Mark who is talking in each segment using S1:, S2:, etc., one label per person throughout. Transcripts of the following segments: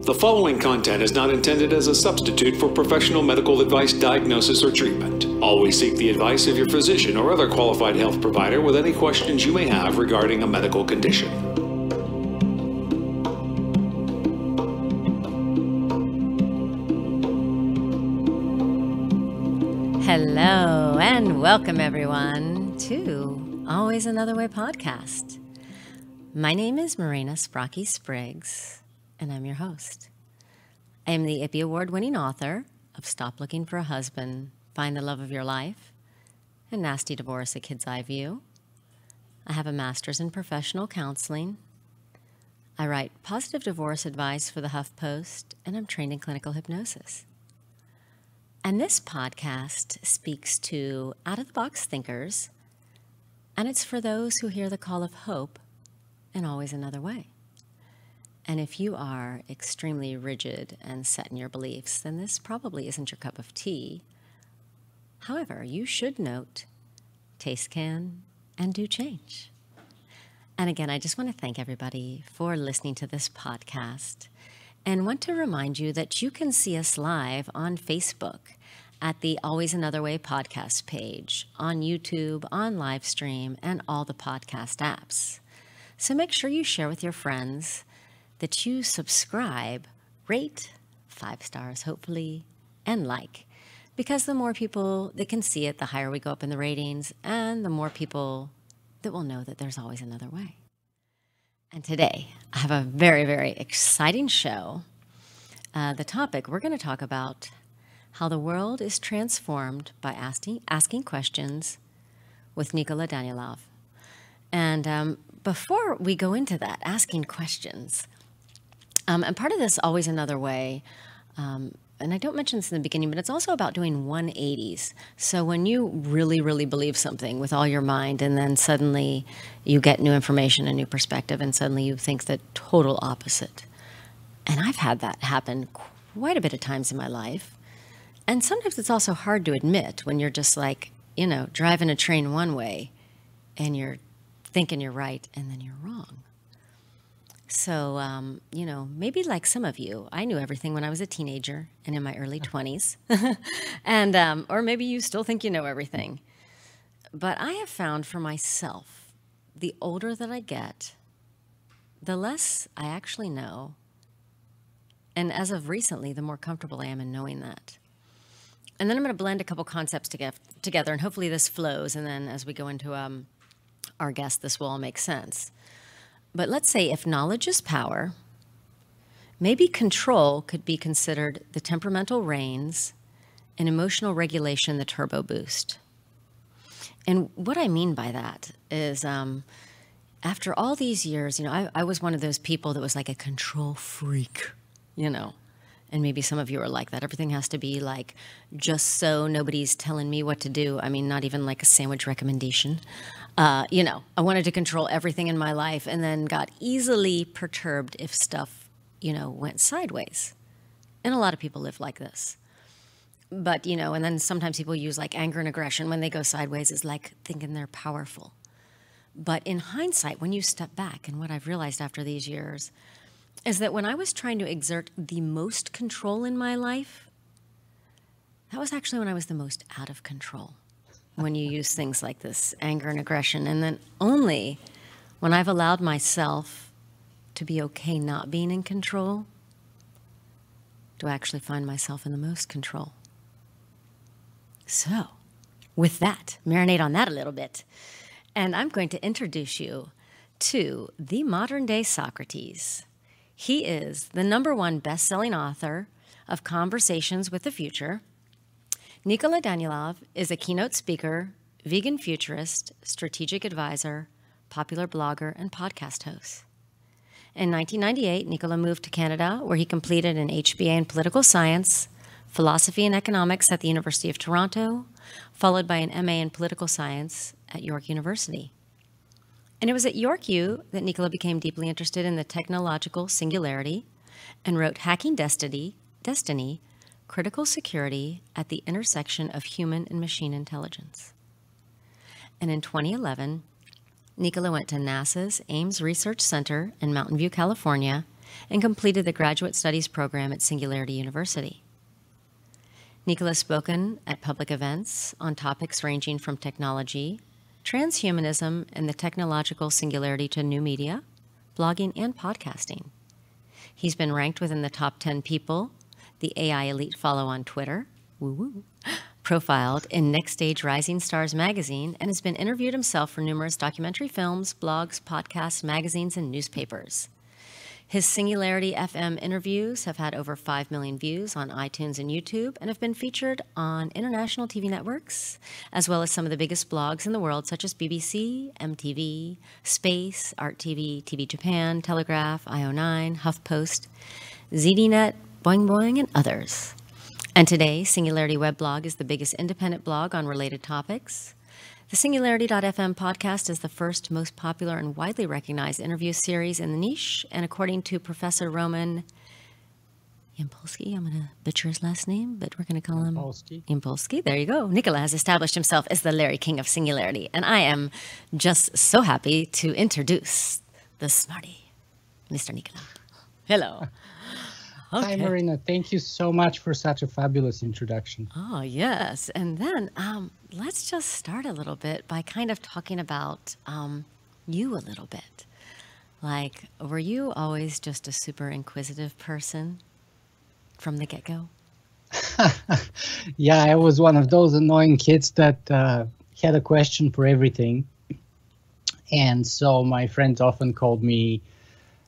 S1: The following content is not intended as a substitute for professional medical advice, diagnosis, or treatment. Always seek the advice of your physician or other qualified health provider with any questions you may have regarding a medical condition.
S2: Hello and welcome everyone to Always Another Way podcast. My name is Marina Sprocki-Spriggs and I'm your host. I am the IPPY Award-winning author of Stop Looking for a Husband, Find the Love of Your Life, and Nasty Divorce, A Kid's Eye View. I have a master's in professional counseling. I write positive divorce advice for the HuffPost, and I'm trained in clinical hypnosis. And this podcast speaks to out-of-the-box thinkers, and it's for those who hear the call of hope and always another way. And if you are extremely rigid and set in your beliefs, then this probably isn't your cup of tea. However, you should note, taste can and do change. And again, I just want to thank everybody for listening to this podcast. And want to remind you that you can see us live on Facebook at the Always Another Way podcast page, on YouTube, on Livestream, and all the podcast apps. So make sure you share with your friends, that you subscribe, rate, 5 stars hopefully, and like. Because the more people that can see it, the higher we go up in the ratings, and the more people that will know that there's always another way. And today, I have a very, very exciting show. The topic, we're going to talk about how the world is transformed by asking questions with Nikola Danaylov. And before we go into that, asking questions, and part of this Always Another Way, and I don't mention this in the beginning, but it's also about doing 180s. So when you really, really believe something with all your mind, and then suddenly you get new information, a new perspective, and suddenly you think the total opposite. And I've had that happen quite a bit of times in my life. And sometimes it's also hard to admit when you're just like, driving a train one way and you're thinking you're right and then you're wrong. So, maybe like some of you, I knew everything when I was a teenager and in my early 20s. And, or maybe you still think you know everything. But I have found for myself, the older that I get, the less I actually know. And as of recently, the more comfortable I am in knowing that. And then I'm going to blend a couple concepts together, and hopefully this flows. And then as we go into our guest, this will all make sense. But let's say if knowledge is power, maybe control could be considered the temperamental reins and emotional regulation, the turbo boost. And what I mean by that is after all these years, I was one of those people that was like a control freak, and maybe some of you are like that. Everything has to be like, just so nobody's telling me what to do. I mean, not even like a sandwich recommendation. I wanted to control everything in my life and then got easily perturbed if stuff, went sideways. And a lot of people live like this. But, and then sometimes people use like anger and aggression when they go sideways is like thinking they're powerful. But in hindsight, when you step back, and what I've realized after these years is that when I was trying to exert the most control in my life, that was actually when I was the most out of control. When you use things like this, anger and aggression. And then only when I've allowed myself to be okay not being in control, do I actually find myself in the most control. So, with that, marinate on that a little bit. And I'm going to introduce you to the modern day Socrates. He is the #1 best-selling author of Conversations with the Future. Nikola Danaylov is a keynote speaker, vegan futurist, strategic advisor, popular blogger, and podcast host. In 1998, Nikola moved to Canada, where he completed an HBA in political science, philosophy and economics at the University of Toronto, followed by an MA in political science at York University. And it was at York U that Nikola became deeply interested in the technological singularity and wrote Hacking Destiny, Critical Security at the Intersection of Human and Machine Intelligence. And in 2011, Nikola went to NASA's Ames Research Center in Mountain View, California, and completed the Graduate Studies program at Singularity University. Nikola has spoken at public events on topics ranging from technology, transhumanism, and the technological singularity to new media, blogging, and podcasting. He's been ranked within the top 10 people the AI elite follow on Twitter, woo-woo, profiled in Next Stage Rising Stars magazine, and has been interviewed himself for numerous documentary films, blogs, podcasts, magazines, and newspapers. His Singularity FM interviews have had over 5 million views on iTunes and YouTube and have been featured on international TV networks, as well as some of the biggest blogs in the world, such as BBC, MTV, Space, Art TV, TV Japan, Telegraph, IO9, HuffPost, ZDNet, Boing Boing, and others. And today, Singularity Weblog is the biggest independent blog on related topics. The Singularity.fm podcast is the first, most popular, and widely recognized interview series in the niche. And according to Professor Roman Yampolsky, I'm going to butcher his last name, but we're going to call him Yampolsky. There you go. Nikola has established himself as the Larry King of Singularity. And I am just so happy to introduce the smarty, Mr. Nikola. Hello. Okay.
S3: Hi, Marina. Thank you so much for such a fabulous introduction.
S2: Oh, yes. And then let's just start a little bit by kind of talking about you a little bit. Like, were you always just a super inquisitive person from the get-go?
S3: Yeah, I was one of those annoying kids that had a question for everything. And so my friends often called me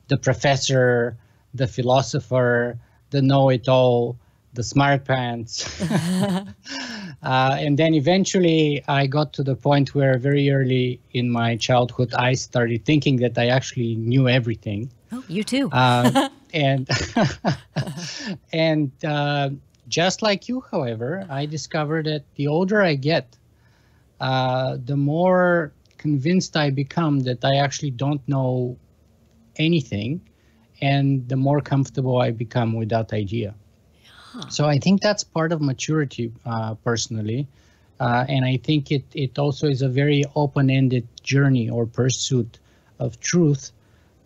S3: the professor, the philosopher, the know-it-all, the smart pants. And then eventually I got to the point where very early in my childhood, I started thinking that I actually knew everything.
S2: Oh, you too.
S3: And just like you, however, I discovered that the older I get, the more convinced I become that I actually don't know anything, and the more comfortable I become with that idea. Huh. So I think that's part of maturity, personally. And I think it also is a very open-ended journey or pursuit of truth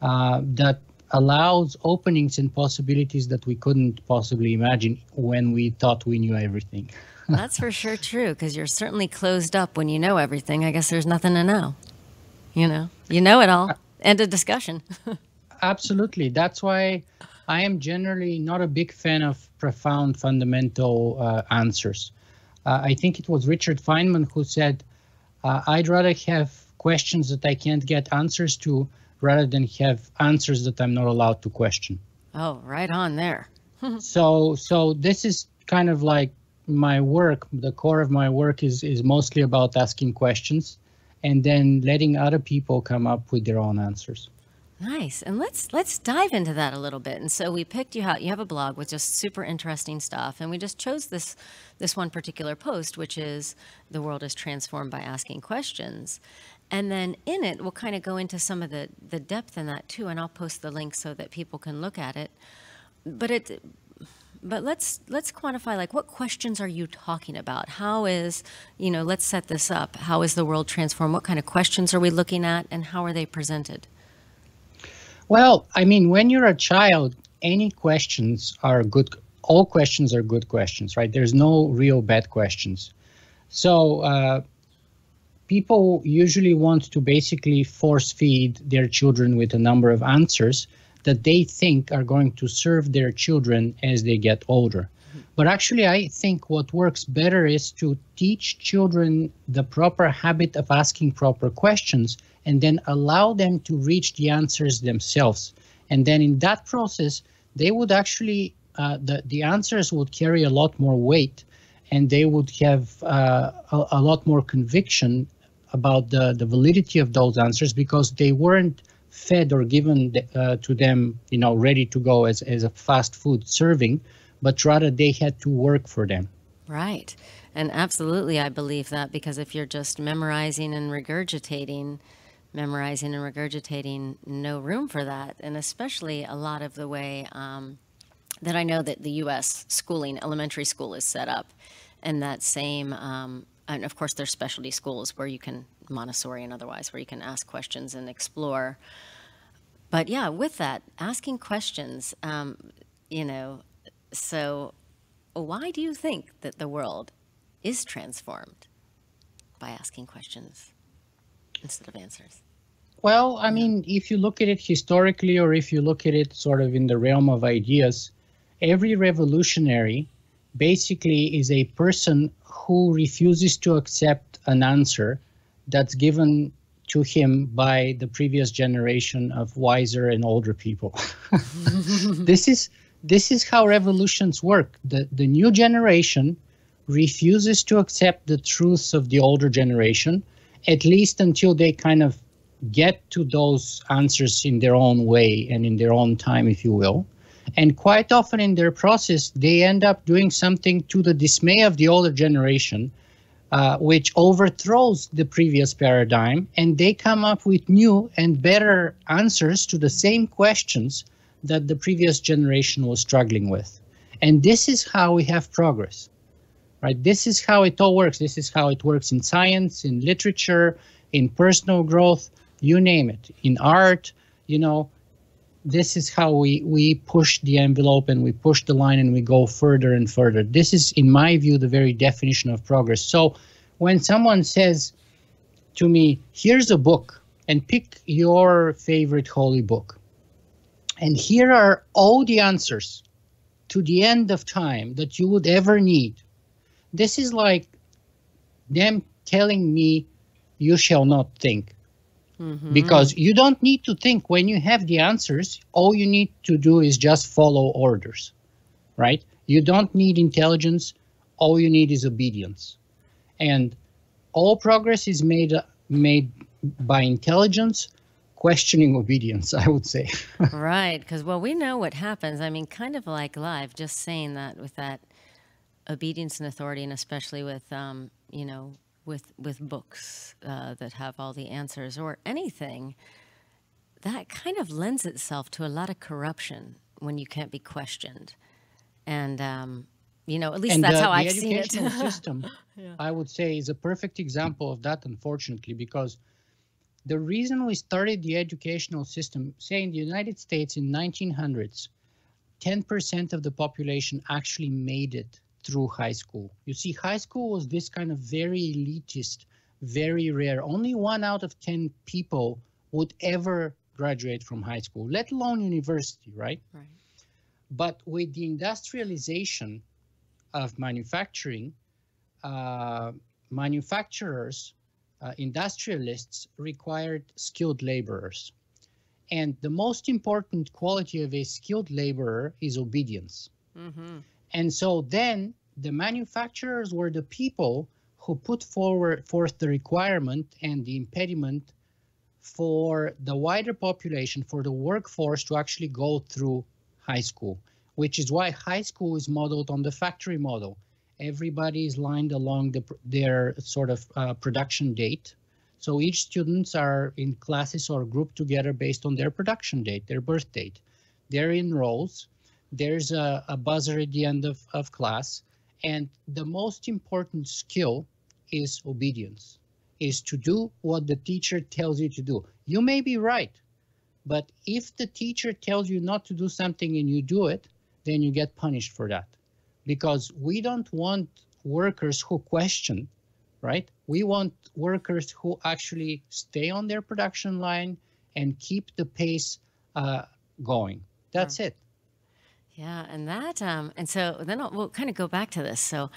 S3: that allows openings and possibilities that we couldn't possibly imagine when we thought we knew everything.
S2: That's for sure true, because you're certainly closed up when you know everything. I guess there's nothing to know. You know it all. End of discussion.
S3: Absolutely. That's why I am generally not a big fan of profound fundamental answers. I think it was Richard Feynman who said, I'd rather have questions that I can't get answers to rather than have answers that I'm not allowed to question.
S2: Oh, right on there.
S3: So this is kind of like my work. The core of my work is mostly about asking questions and then letting other people come up with their own answers.
S2: Nice. And let's dive into that a little bit. And so we picked you out. You have a blog with just super interesting stuff. And we just chose this one particular post, which is "The World is Transformed by Asking Questions." And then in it, we'll kind of go into some of the depth in that too. And I'll post the link so that people can look at it. But let's quantify, like, what questions are you talking about? How is, let's set this up. How is the world transformed? What kind of questions are we looking at, and how are they presented?
S3: Well, I mean, when you're a child, any questions are good. All questions are good questions, right? There's no real bad questions. So people usually want to basically force feed their children with a number of answers that they think are going to serve their children as they get older. But actually, I think what works better is to teach children the proper habit of asking proper questions and then allow them to reach the answers themselves. And then in that process, they would actually, the answers would carry a lot more weight, and they would have a lot more conviction about the validity of those answers, because they weren't fed or given to them, ready to go as a fast food serving, but rather they had to work for them.
S2: Right. And absolutely, I believe that, because if you're just memorizing and regurgitating, no room for that. And especially a lot of the way that I know that the U.S. schooling, elementary school is set up. And that same, and of course there's specialty schools where you can, Montessori and otherwise, where you can ask questions and explore. But yeah, with that, asking questions, so why do you think that the world is transformed by asking questions instead of answers?
S3: Well, I mean, if you look at it historically, or if you look at it sort of in the realm of ideas, every revolutionary basically is a person who refuses to accept an answer that's given to him by the previous generation of wiser and older people. This is how revolutions work. The new generation refuses to accept the truths of the older generation, at least until they kind of get to those answers in their own way and in their own time, if you will. And quite often in their process, they end up doing something to the dismay of the older generation, which overthrows the previous paradigm, and they come up with new and better answers to the same questions that the previous generation was struggling with. And this is how we have progress, right? This is how it all works. This is how it works in science, in literature, in personal growth, you name it, in art. This is how we push the envelope and we push the line and we go further and further. This is, in my view, the very definition of progress. So when someone says to me, here's a book, and pick your favorite holy book, and here are all the answers to the end of time that you would ever need, this is like them telling me, you shall not think. Mm-hmm. Because you don't need to think. When you have the answers, all you need to do is just follow orders, right? You don't need intelligence. All you need is obedience. And all progress is made by intelligence, questioning obedience, I would say.
S2: Right, because, well, we know what happens. I mean, kind of like live, just saying that with that obedience and authority, and especially with, with books that have all the answers or anything, that kind of lends itself to a lot of corruption when you can't be questioned. And, at least that's how I've seen it.
S3: The educational system, I would say, is a perfect example of that, unfortunately, because the reason we started the educational system, say in the United States in 1900s, 10% of the population actually made it through high school. You see, high school was this kind of very elitist, very rare. Only 1 out of 10 people would ever graduate from high school, let alone university, right?
S2: Right.
S3: But with the industrialization of manufacturing, manufacturers, industrialists required skilled laborers. And the most important quality of a skilled laborer is obedience. Mm-hmm. And so then the manufacturers were the people who put forth the requirement and the impediment for the wider population, for the workforce to actually go through high school, which is why high school is modeled on the factory model. Everybody is lined along their sort of production date. So each students are in classes or grouped together based on their production date, their birth date. They're in rows. There's a buzzer at the end of class. And the most important skill is obedience, is to do what the teacher tells you to do. You may be right, but if the teacher tells you not to do something and you do it, then you get punished for that. Because we don't want workers who question, right? We want workers who actually stay on their production line and keep the pace going. That's it.
S2: Yeah, and that, and so then we'll kind of go back to this. So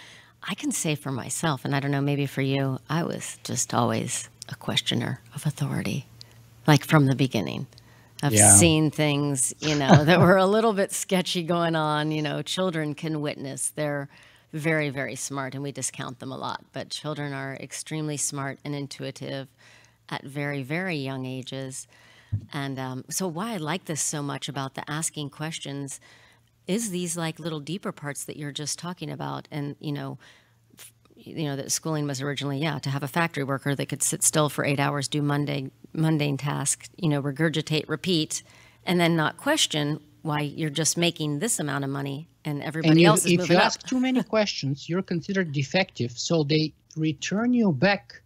S2: I can say for myself, and I don't know, maybe for you, I was just always a questioner of authority, like from the beginning. I've seen things, that were a little bit sketchy going on. Children can witness. They're very, very smart, and we discount them a lot. But children are extremely smart and intuitive at very, very young ages. And so why I like this so much about the asking questions is these like little deeper parts that you're just talking about. And, that schooling was originally, to have a factory worker that could sit still for 8 hours, do mundane tasks, regurgitate, repeat, and then not question why you're just making this amount of money and everybody else is moving up.
S3: If you ask too many questions, you're considered defective. So they return you back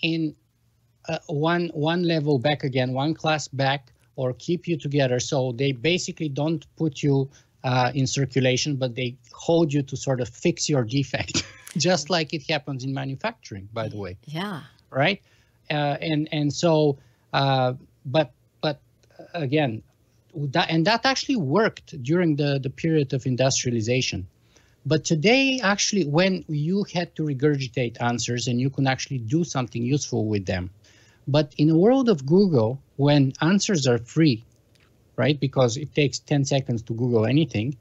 S3: in one level back again, one class back, or keep you together. So they basically don't put you in circulation, but they hold you to sort of fix your defect, just like it happens in manufacturing, by the way.
S2: Yeah.
S3: Right. But again, that actually worked during the period of industrialization. But today, actually, when you had to regurgitate answers and you can actually do something useful with them. But in a world of Google, when answers are free, right, because it takes 10 seconds to Google anything,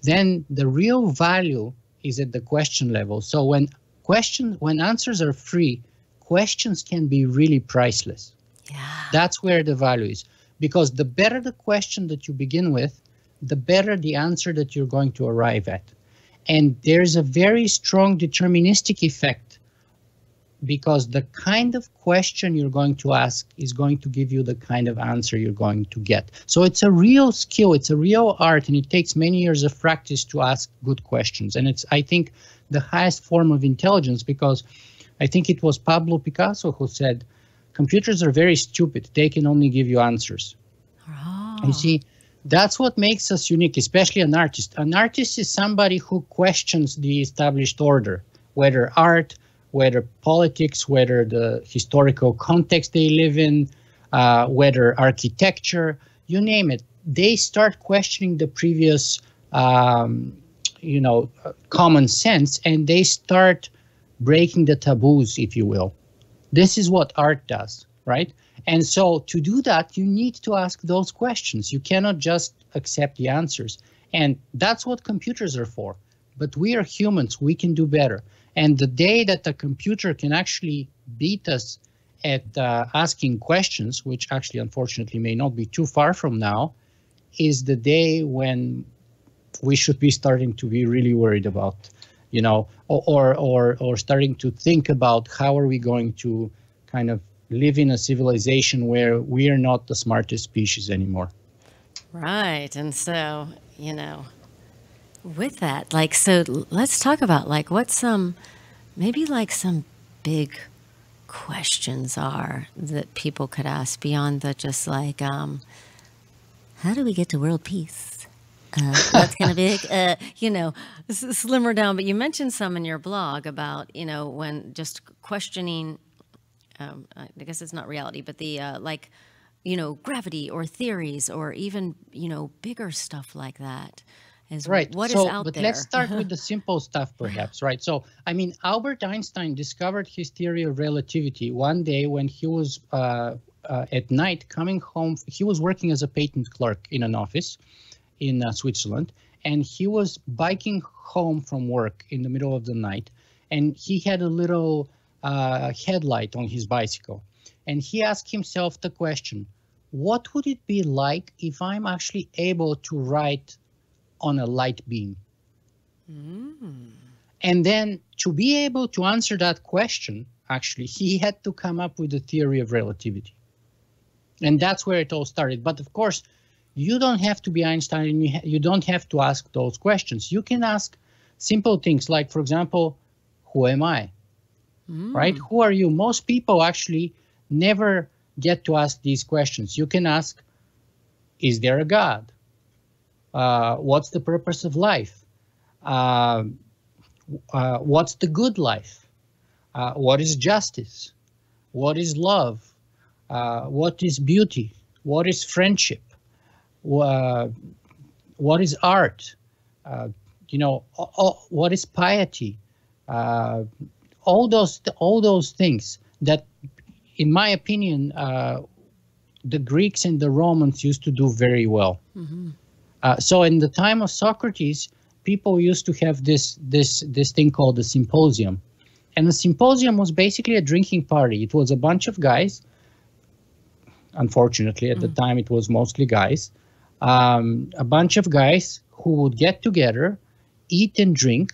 S3: then the real value is at the question level. So when answers are free, questions can be really priceless.
S2: Yeah.
S3: That's where the value is. Because the better the question that you begin with, the better the answer that you're going to arrive at. And there's a very strong deterministic effect, because the kind of question you're going to ask is going to give you the kind of answer you're going to get. So it's a real skill, it's a real art, and it takes many years of practice to ask good questions. And it's, I think, the highest form of intelligence, because I think it was Pablo Picasso who said, computers are very stupid. They can only give you answers.
S2: Oh.
S3: You see, that's what makes us unique, especially an artist. An artist is somebody who questions the established order, whether art, whether politics, whether the historical context they live in, whether architecture, you name it. They start questioning the previous, common sense, and they start breaking the taboos, if you will. This is what art does, right? And so to do that, you need to ask those questions. You cannot just accept the answers. And that's what computers are for. But we are humans. We can do better. And the day that the computer can actually beat us at asking questions, which actually, unfortunately, may not be too far from now, is the day when we should be starting to be really worried about, or starting to think about how are we going to kind of live in a civilization where we are not the smartest species anymore.
S2: Right. And so, with that, so let's talk about what some big questions are that people could ask beyond the just how do we get to world peace? That's kind of big, slimmer down. But you mentioned some in your blog about, when just questioning, I guess it's not reality, but the gravity or theories or even, bigger stuff like that.
S3: Right.
S2: What is out
S3: but
S2: there?
S3: Let's start with the simple stuff, perhaps, right? So, Albert Einstein discovered his theory of relativity one day when he was at night coming home. He was working as a patent clerk in an office in Switzerland, and he was biking home from work in the middle of the night, and he had a little headlight on his bicycle, and he asked himself the question, what would it be like if I'm actually able to write on a light beam? And then to be able to answer that question, actually, he had to come up with the theory of relativity. And that's where it all started. But of course, you don't have to be Einstein, and you don't have to ask those questions. You can ask simple things like, for example, who am I? Right? Who are you? Most people actually never get to ask these questions. You can ask, is there a God? What's the purpose of life? What's the good life? What is justice? What is love? What is beauty? What is friendship? What is art? What is piety? All those things that, in my opinion, the Greeks and the Romans used to do very well. So in the time of Socrates, people used to have this thing called the Symposium. And the Symposium was basically a drinking party. It was a bunch of guys. Unfortunately, at the time, it was mostly guys. A bunch of guys who would get together, eat and drink,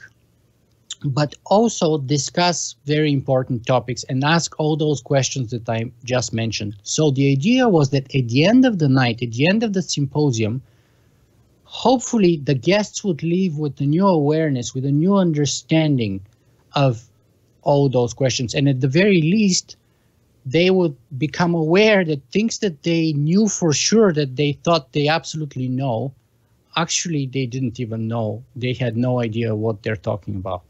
S3: but also discuss very important topics and ask all those questions that I just mentioned. So the idea was that at the end of the night, at the end of the symposium, hopefully the guests would leave with a new awareness, with a new understanding of all those questions. And at the very least, they would become aware that things that they knew for sure, that they thought they absolutely know, actually they didn't even know. They had no idea what they're talking about.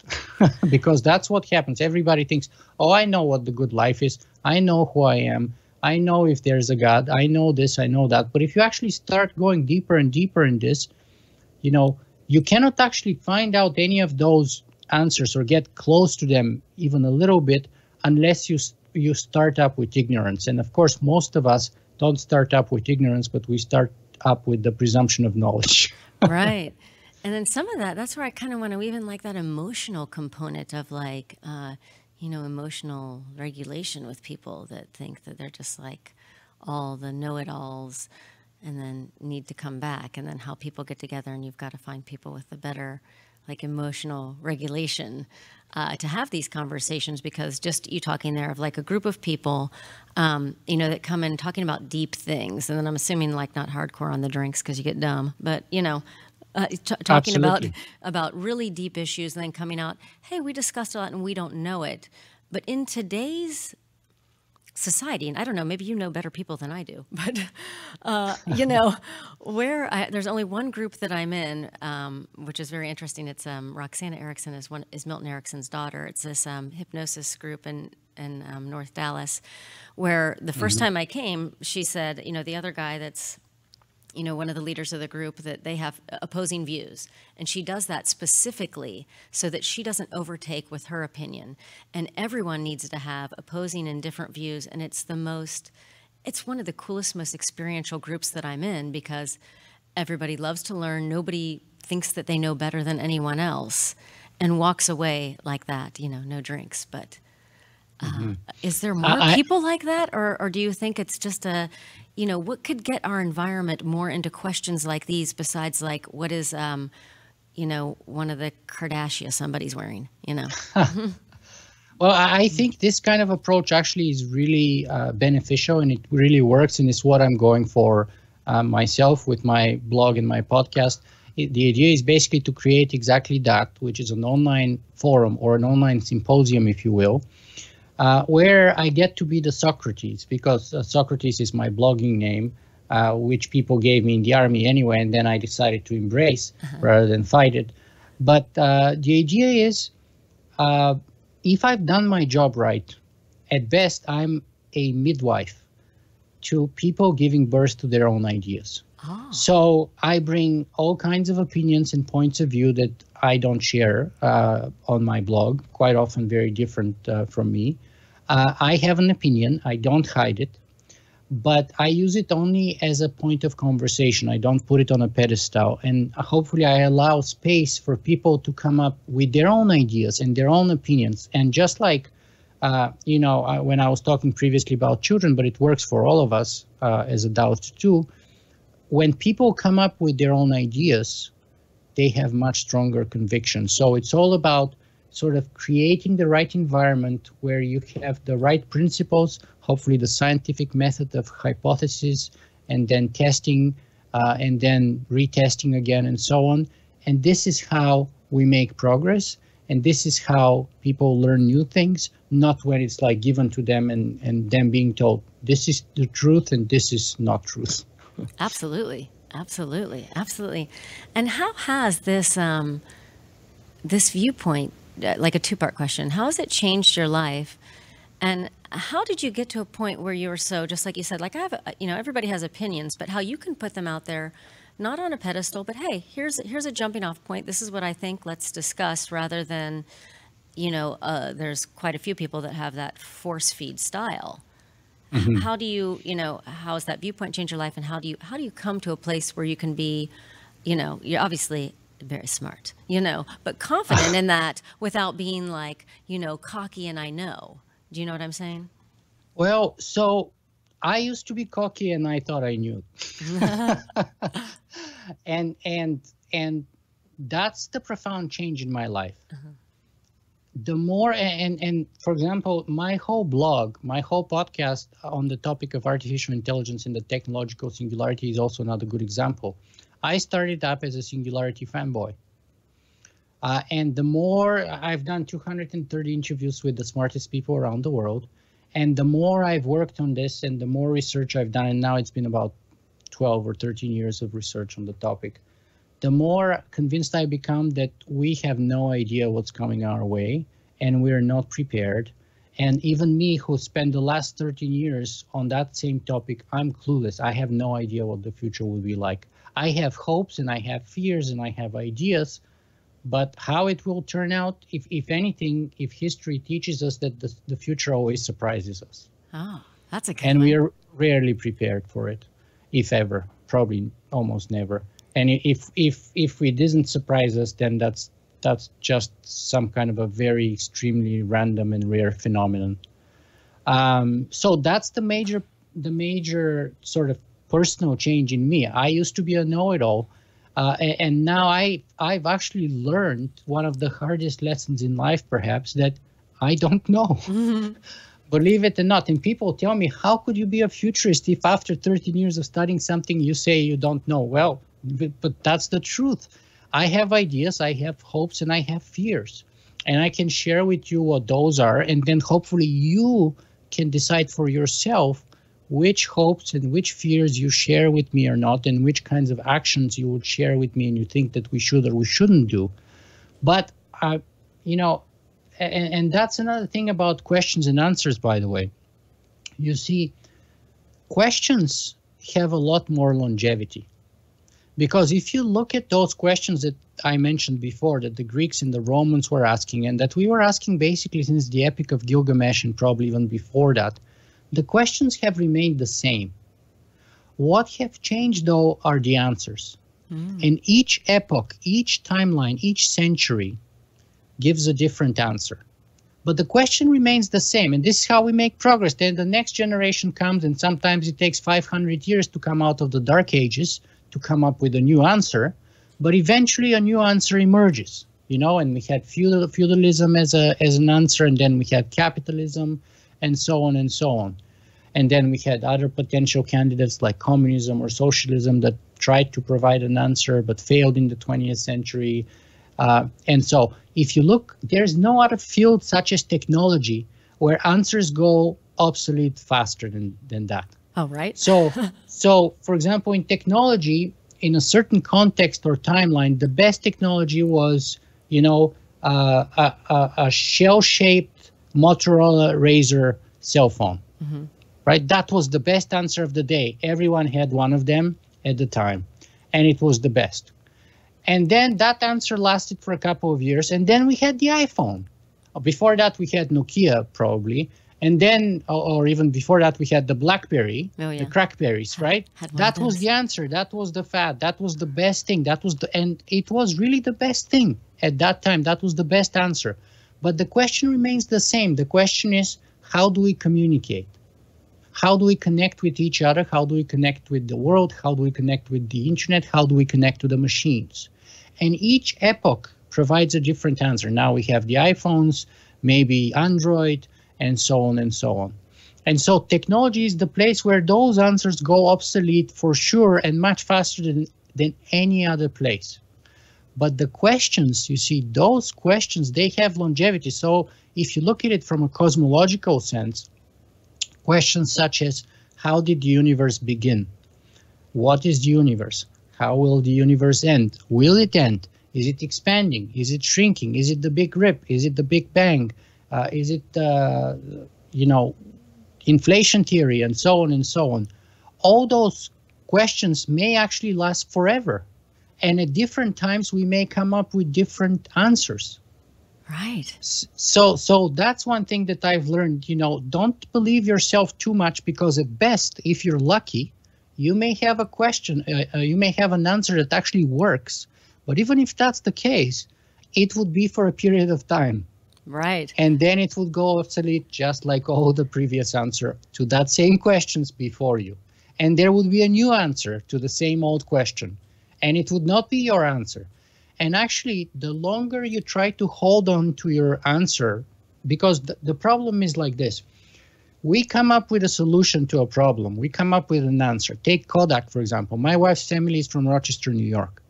S3: Because that's what happens. Everybody thinks, oh, I know what the good life is. I know who I am. I know if there's a God. I know this, I know that. But if you actually start going deeper and deeper in this, you cannot actually find out any of those answers or get close to them even a little bit unless you start up with ignorance. And of course, most of us don't start up with ignorance, but we start up with the presumption of knowledge.
S2: Right. And then some of that's where I kind of want to even like that emotional component of like, emotional regulation with people that think that they're just like all the know-it-alls and then need to come back, and then how people get together and you've got to find people with the better like emotional regulation to have these conversations, because just you talking there of like a group of people, that come in talking about deep things. And then I'm assuming like not hardcore on the drinks because you get dumb, but talking about really deep issues and then coming out, hey, we discussed a lot and we don't know it. But in today's society, and I don't know, maybe you know better people than I do, but there's only one group that I'm in, which is very interesting. It's Roxana Erickson is Milton Erickson's daughter. It's this hypnosis group in North Dallas, where the first time I came, she said, the other guy that's one of the leaders of the group, that they have opposing views. And she does that specifically so that she doesn't overtake with her opinion. And everyone needs to have opposing and different views. And it's one of the coolest, most experiential groups that I'm in, because everybody loves to learn. Nobody thinks that they know better than anyone else and walks away like that, no drinks. But is there more people like that? Or do you think it's just what could get our environment more into questions like these, besides like what is, one of the Kardashian somebody's wearing,
S3: Well, I think this kind of approach actually is really beneficial, and it really works, and it's what I'm going for myself with my blog and my podcast. The idea is basically to create exactly that, which is an online forum or an online symposium, if you will, where I get to be the Socrates, because Socrates is my blogging name, which people gave me in the army anyway, and then I decided to embrace rather than fight it. But the idea is, if I've done my job right, at best, I'm a midwife to people giving birth to their own ideas. Oh. So I bring all kinds of opinions and points of view that I don't share on my blog, quite often very different from me. I have an opinion. I don't hide it, but I use it only as a point of conversation. I don't put it on a pedestal, and hopefully I allow space for people to come up with their own ideas and their own opinions. And just like, when I was talking previously about children, but it works for all of us as adults too, when people come up with their own ideas, they have much stronger conviction. So it's all about sort of creating the right environment where you have the right principles, hopefully the scientific method of hypothesis, and then testing, and then retesting again, and so on. And this is how we make progress. And this is how people learn new things, not when it's like given to them and them being told, this is the truth and this is not truth.
S2: Absolutely. Absolutely. Absolutely. And how has this, this viewpoint, like a two-part question, how has it changed your life? And how did you get to a point where you were so, just like you said, like everybody has opinions, but how you can put them out there, not on a pedestal, but hey, here's a jumping off point. This is what I think, let's discuss, rather than, there's quite a few people that have that force feed style. Mm-hmm. How do you, how has that viewpoint changed your life? And how do you come to a place where you can be, you're obviously very smart, but confident in that without being like, cocky and I know. Do you know what I'm saying?
S3: Well, so I used to be cocky and I thought I knew. and that's the profound change in my life. Uh-huh. The more, and for example, my whole blog, my whole podcast on the topic of artificial intelligence and the technological singularity is also another good example. I started up as a Singularity fanboy. And the more I've done 230 interviews with the smartest people around the world. And the more I've worked on this and the more research I've done, and now it's been about 12 or 13 years of research on the topic, the more convinced I become that we have no idea what's coming our way and we're not prepared. And even me, who spent the last 13 years on that same topic, I'm clueless. I have no idea what the future will be like. I have hopes and I have fears and I have ideas, but how it will turn out, if anything, if history teaches us that the future always surprises us.
S2: Oh, that's a good
S3: And
S2: one.
S3: we are rarely prepared for it, if ever, probably almost never. And if it doesn't surprise us, then that's just some kind of a very extremely random and rare phenomenon. So that's the major sort of personal change in me. I used to be a know-it-all, and now I've actually learned one of the hardest lessons in life, perhaps, that I don't know.
S2: Mm-hmm.
S3: Believe it or not. And people tell me, how could you be a futurist if after 13 years of studying something you say you don't know? Well, but that's the truth. I have ideas, I have hopes, and I have fears. And I can share with you what those are, and then hopefully you can decide for yourself which hopes and which fears you share with me or not, and which kinds of actions you would share with me and you think that we should or we shouldn't do. But, you know, and that's another thing about questions and answers, by the way. You see, questions have a lot more longevity. Because if you look at those questions that I mentioned before, that the Greeks and the Romans were asking, and that we were asking basically since the Epic of Gilgamesh and probably even before that, the questions have remained the same. What have changed, though, are the answers. And each epoch, each timeline, each century gives a different answer. But the question remains the same, and this is how we make progress. Then the next generation comes, and sometimes it takes 500 years to come out of the Dark Ages to come up with a new answer, but eventually a new answer emerges, you know, and we had feudalism as an answer, and then we had capitalism, and so on and so on. And then we had other potential candidates like communism or socialism that tried to provide an answer but failed in the 20th century. And so if you look, there's no other field such as technology where answers go obsolete faster than that.
S2: Oh, right.
S3: So for example, in technology, in a certain context or timeline, the best technology was, you know, a shell-shaped Motorola Razr cell phone, right? That was the best answer of the day. Everyone had one of them at the time, and it was the best. And then that answer lasted for a couple of years, and then we had the iPhone. Before that, we had Nokia, probably. And then, or even before that, we had the BlackBerry, the Crackberries, right? That was the answer. That was the fad. That was the best thing. And it was really the best thing at that time. That was the best answer. But the question remains the same. The question is, how do we communicate? How do we connect with each other? How do we connect with the world? How do we connect with the internet? How do we connect to the machines? And each epoch provides a different answer. Now we have the iPhones, maybe Android, and so on and so on. And so technology is the place where those answers go obsolete for sure, and much faster than any other place. But the questions, you see, those questions, they have longevity. So if you look at it from a cosmological sense, questions such as, how did the universe begin? What is the universe? How will the universe end? Will it end? Is it expanding? Is it shrinking? Is it the Big Rip? Is it the Big Bang? Is it, you know, inflation theory, and so on and so on? All those questions may actually last forever. And at different times, we may come up with different answers.
S2: Right.
S3: So that's one thing that I've learned, you know, don't believe yourself too much, because at best, if you're lucky, you may have a question, you may have an answer that actually works. But even if that's the case, it would be for a period of time.
S2: Right.
S3: And then it would go obsolete, just like all the previous answer to that same questions before you. And there would be a new answer to the same old question. And it would not be your answer. And actually, the longer you try to hold on to your answer, because the problem is like this. We come up with a solution to a problem. We come up with an answer. Take Kodak, for example. My wife's family is from Rochester, New York.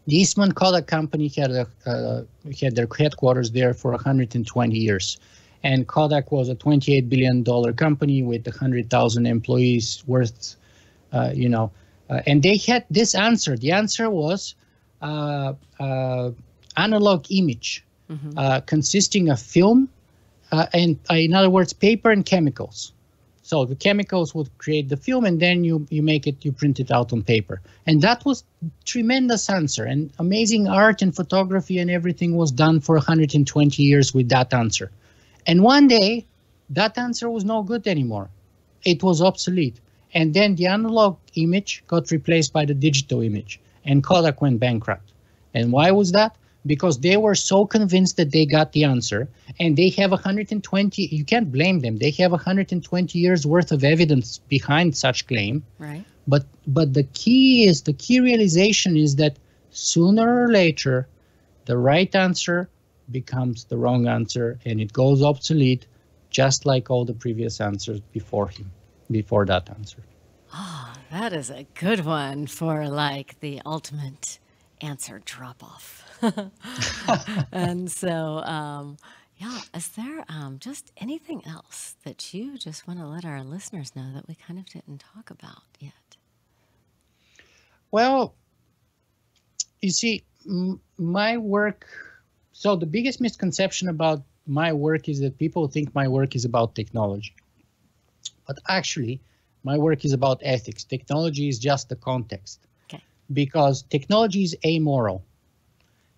S3: The Eastman Kodak Company had their headquarters there for 120 years. And Kodak was a $28 billion company with 100,000 employees worth, and they had this answer. The answer was analog image, consisting of film and, in other words, paper and chemicals. So the chemicals would create the film, and then you print it out on paper. And that was tremendous answer, and amazing art and photography and everything was done for 120 years with that answer. And one day, that answer was no good anymore. It was obsolete. And then the analog image got replaced by the digital image, and Kodak went bankrupt. And why was that? Because they were so convinced that they got the answer, and they have 120, you can't blame them, they have 120 years worth of evidence behind such claim.
S2: Right.
S3: But the key realization is that sooner or later, the right answer becomes the wrong answer, and it goes obsolete, just like all the previous answers before that answer.
S2: Oh, that is a good one for like the ultimate answer drop-off. And so, yeah, is there just anything else that you just want to let our listeners know that we kind of didn't talk about yet?
S3: Well, you see, my work, so the biggest misconception about my work is that people think my work is about technology. But actually, my work is about ethics. Technology is just the context.
S2: Okay.
S3: Because technology is amoral.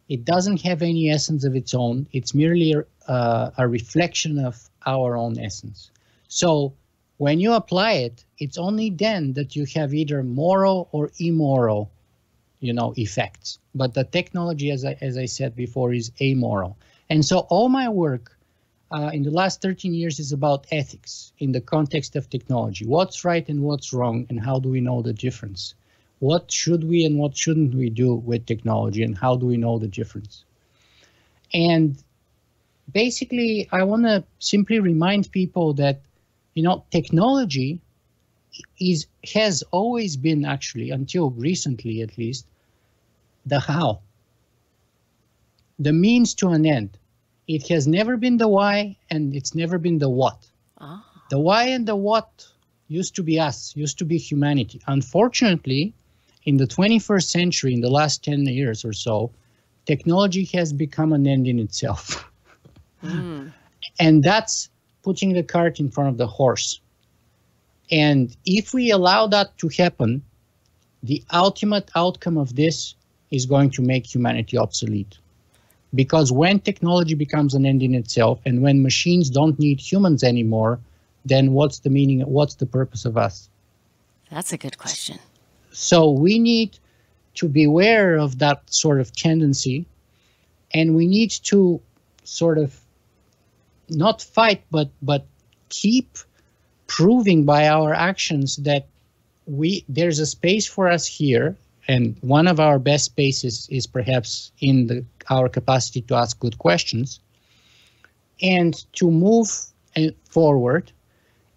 S3: It doesn't have any essence of its own. It's merely a reflection of our own essence. So when you apply it, it's only then that you have either moral or immoral, effects. But the technology, as I said before, is amoral. And so all my work in the last 13 years is about ethics in the context of technology. What's right and what's wrong, and how do we know the difference? What should we and what shouldn't we do with technology, and how do we know the difference? And basically, I want to simply remind people that, technology has always been, actually, until recently at least, the how, the means to an end. It has never been the why, and it's never been the what.
S2: Ah.
S3: The why and the what used to be us, used to be humanity. Unfortunately, in the 21st century, in the last 10 years or so, technology has become an end in itself. And that's putting the cart in front of the horse. And if we allow that to happen, the ultimate outcome of this is going to make humanity obsolete. Because when technology becomes an end in itself, and when machines don't need humans anymore, then what's the meaning, what's the purpose of us?
S2: That's a good question.
S3: So we need to beware of that sort of tendency, and we need to sort of not fight, but keep proving by our actions that there's a space for us here, and one of our best spaces is perhaps in our capacity to ask good questions, and to move forward,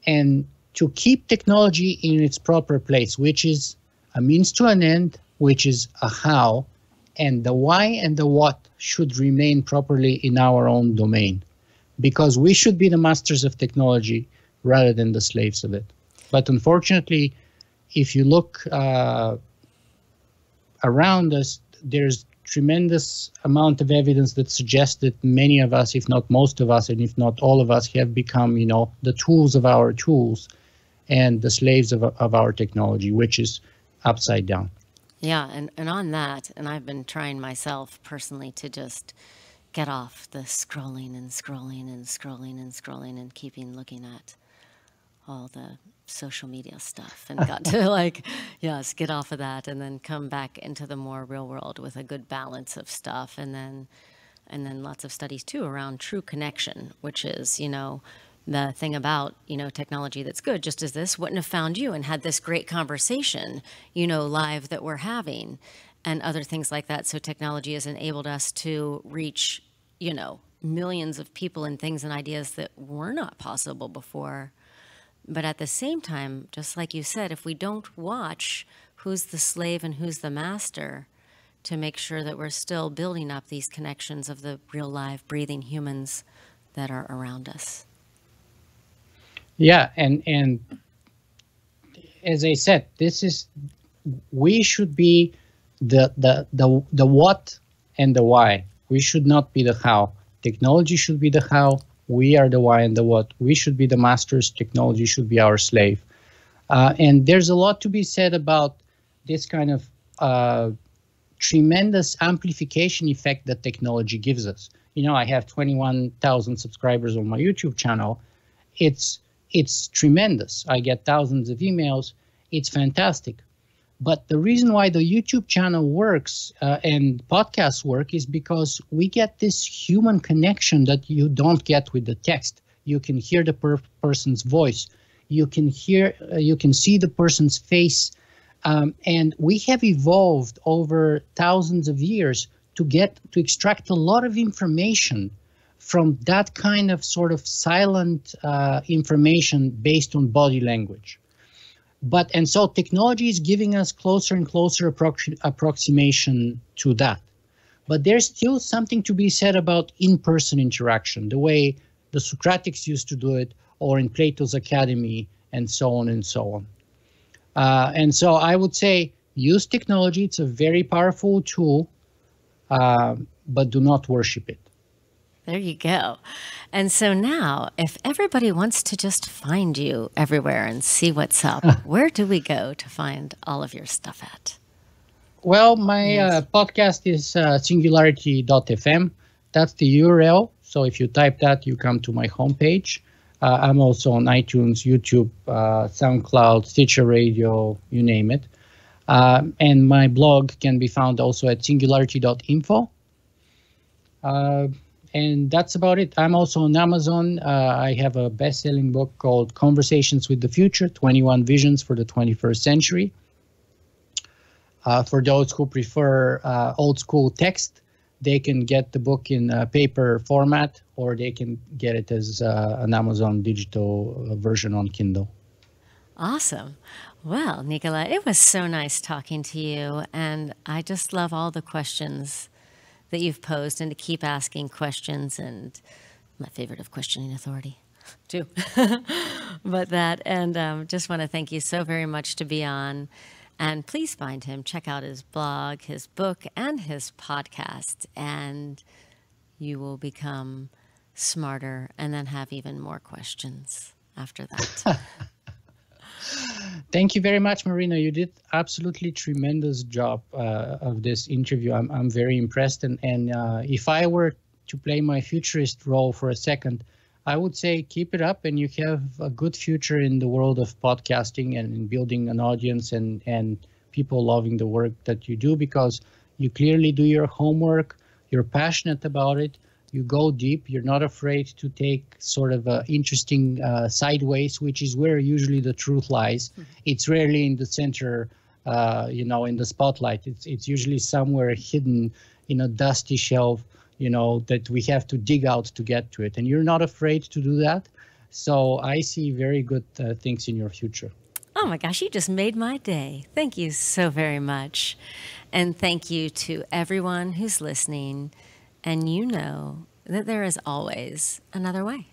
S3: and to keep technology in its proper place, which is a means to an end, which is a how, and the why and the what should remain properly in our own domain, because we should be the masters of technology rather than the slaves of it. But unfortunately, if you look around us, there's tremendous amount of evidence that suggests that many of us, if not most of us, and if not all of us, have become, the tools of our tools and the slaves of our technology, which is upside down.
S2: Yeah, and on that, and I've been trying myself personally to just get off the scrolling and scrolling and scrolling and scrolling and keeping looking at all the social media stuff, and got to get off of that and then come back into the more real world with a good balance of stuff, and then lots of studies too around true connection, which is, the thing about, technology that's good, just as this wouldn't have found you and had this great conversation, live that we're having, and other things like that. So technology has enabled us to reach, millions of people and things and ideas that were not possible before. But at the same time, just like you said, if we don't watch who's the slave and who's the master, to make sure that we're still building up these connections of the real live breathing humans that are around us.
S3: Yeah, and as I said, we should be the what and the why. We should not be the how. Technology should be the how. We are the why and the what. We should be the masters. Technology should be our slave. And there's a lot to be said about this kind of tremendous amplification effect that technology gives us. You know, I have 21,000 subscribers on my YouTube channel. It's tremendous. I get thousands of emails. It's fantastic. But the reason why the YouTube channel works and podcasts work is because we get this human connection that you don't get with the text. You can hear the person's voice. You can see the person's face. And we have evolved over thousands of years to extract a lot of information from that kind of sort of silent information based on body language. And so technology is giving us closer and closer approximation to that. But there's still something to be said about in-person interaction, the way the Socratics used to do it, or in Plato's Academy, and so on and so on. And so I would say use technology. It's a very powerful tool, but do not worship it.
S2: There you go. And so now, if everybody wants to just find you everywhere and see what's up, where do we go to find all of your stuff at?
S3: Well, my podcast is Singularity.fm. That's the URL. So if you type that, you come to my homepage. I'm also on iTunes, YouTube, SoundCloud, Stitcher Radio, you name it. And my blog can be found also at singularity.info. And that's about it. I'm also on Amazon. I have a best-selling book called Conversations with the Future, 21 Visions for the 21st Century. For those who prefer old school text, they can get the book in paper format, or they can get it as an Amazon digital version on Kindle.
S2: Awesome. Well, Nikola, it was so nice talking to you, and I just love all the questions that you've posed, and to keep asking questions, and my favorite of questioning authority too. But that, and just want to thank you so very much to be on. And please find him, check out his blog, his book, and his podcast, and you will become smarter and then have even more questions after that.
S3: Thank you very much, Marina. You did absolutely tremendous job of this interview. I'm very impressed. And if I were to play my futurist role for a second, I would say keep it up, and you have a good future in the world of podcasting and in building an audience and people loving the work that you do, because you clearly do your homework. You're passionate about it. You go deep. You're not afraid to take sort of interesting sideways, which is where usually the truth lies. It's rarely in the center, in the spotlight. It's usually somewhere hidden in a dusty shelf, that we have to dig out to get to it. And you're not afraid to do that. So I see very good things in your future.
S2: Oh my gosh, you just made my day. Thank you so very much. And thank you to everyone who's listening. And you know that there is always another way.